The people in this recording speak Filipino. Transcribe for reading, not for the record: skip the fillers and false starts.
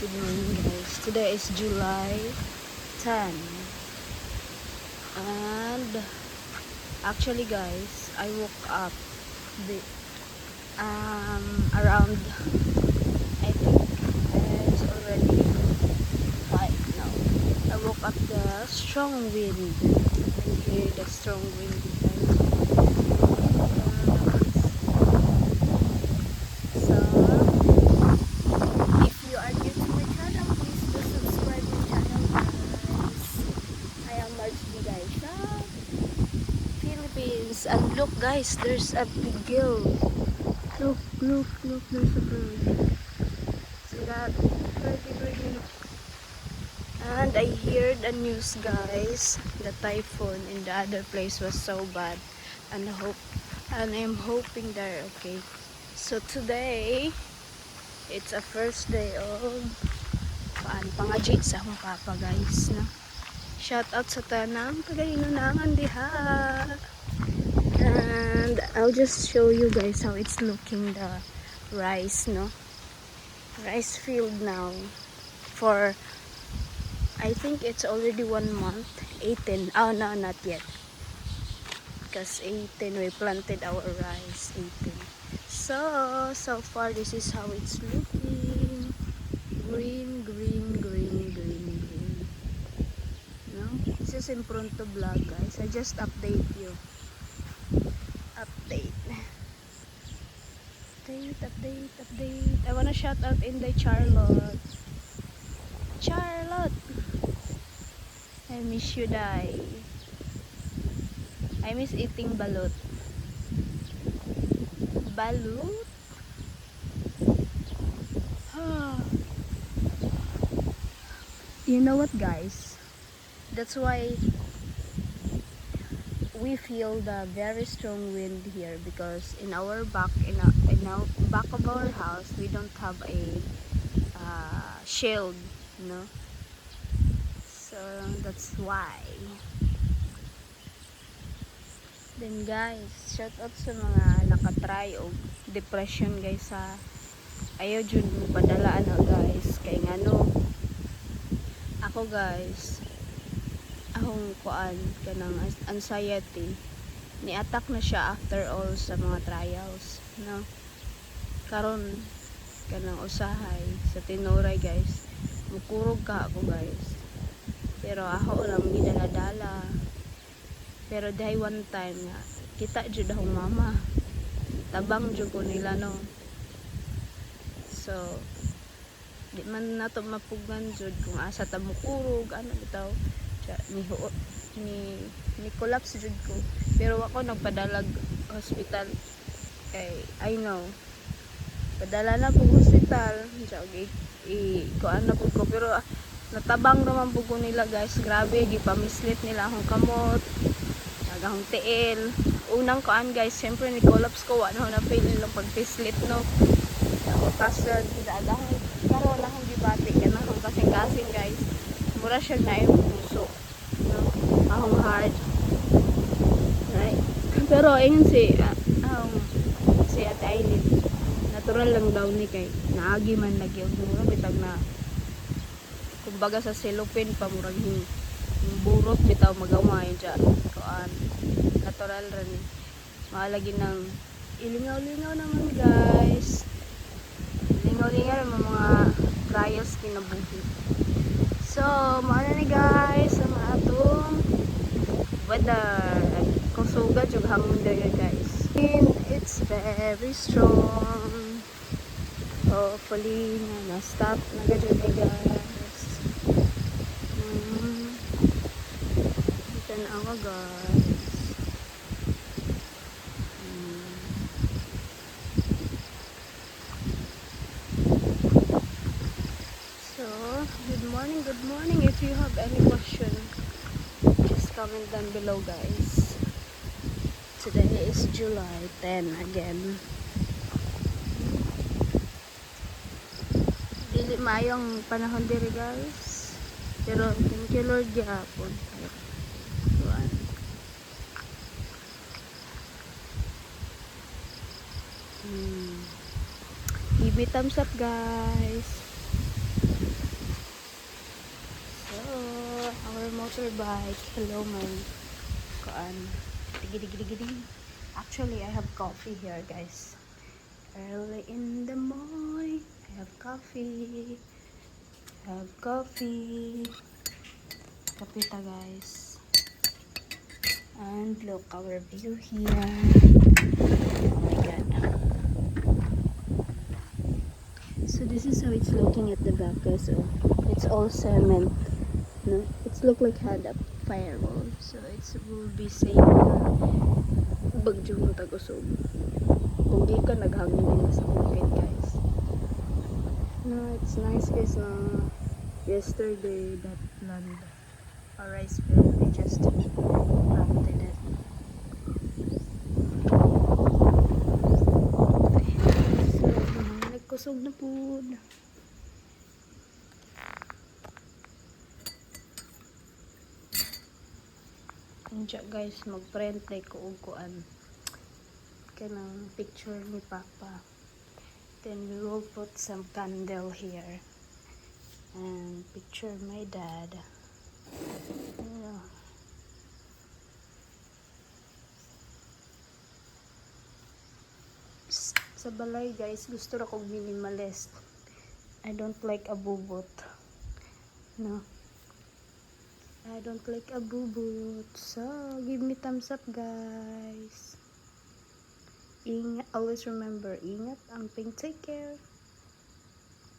Good morning guys. Today is July 10. And actually guys, I woke up the around, I think it's already 5 now. I woke up the strong wind. You can hear the strong wind guys. So if you are new to my channel, please do subscribe my channel guys. I am Margie guys from Philippines. And look guys, there's a big gill. Look, there's a bird. See that? Birdie. And I heard the news guys, the typhoon in the other place was so bad. And I'm hoping they're okay. So today, it's a first day of pangaji sa akong papa guys, no? Shout out sa tanang pagalinunangan diha. And I'll just show you guys how it's looking, the rice, no? Rice field now. For I think it's already 1 month. 18. Oh no, not yet. Because 18 we planted our rice. 18. So far this is how it's looking. Green. No? This is Impronto vlog guys. I just update you. Update. I wanna shout out in the Charlotte. I miss you, Dai. I miss eating balut. Balut? You know what, guys? That's why we feel the very strong wind here, because in our back of our house we don't have a shield, you know. So that's why. Then guys, shout out sa mga nakatry og depression guys, sa ayaw jud mo padalaan na guys, kay ngano ako guys, akong kuan kanang anxiety ni attack na siya after all sa mga trials, no. Karon kanang usahay sa tinuray guys, mukurog ka ako guys, pero ako lang gidala-dala. Pero dahil one time nga kita jud akong mama, tabang jud ko nila, no. So di man nato mapugnan jud kung asa ta mukurog, ano bitaw ni collapse jud ko. Pero ako nagpadalag hospital kay I know padala na po hospital kuan na po ko, pero natabang naman po ko nila guys. Grabe, gipamislit nila akong kamot, akong tiil. Unang kuan guys, syempre ni collapse ko, ano na fail nilang pagpislit, no. Kasi dadahan karon akong gibati kana akong kasing guys, mura siya na yung puso, no, akong heart, right? Pero ayun si Ate Aileen, natural lang daw ni kay naagi man lagi og mura bitag na kumbaga sa cellophane pa murag burot bitaw magamay dyan kuan, natural ran malagi ng ilingaw-lingaw naman guys, lingaw-lingaw naman mga trials kinabuhi. So maana ni guys ang atong weather, kusuga jud hangin dayon guys, and it's very strong. Hopefully na stop na gud ni guys. Ito na ako guys. So good morning. If you have any question, just comment down below guys. Today is July 10 again. Dili maayong panahon diri guys, pero thank you Lord gyapon. Give me thumbs up guys. motorbike. Hello, my kuan. Digi. Actually, I have coffee here, guys. Early in the morning, I have coffee. Kapita, guys. And look, our view here. Oh my god. So this is how it's looking at the back, guys. So it's all cement. No, it's look like had a firewall. So it will be safe na bagyo mo tagusog. Kung di ka naghangin din sa bukid, guys. No, it's nice, guys. Yesterday that land, a rice field, they just planted it. So, nagkusog na po. Diyan, guys, mag-print na kuuguan kanang picture ni Papa. Then we will put some candle here and picture my dad. Yeah. Sa balay, guys, gusto ra kong minimalist. I don't like abubot. No. I don't like abubot. So, give me thumbs up, guys. Ingat, always remember, ingat, amping, take care.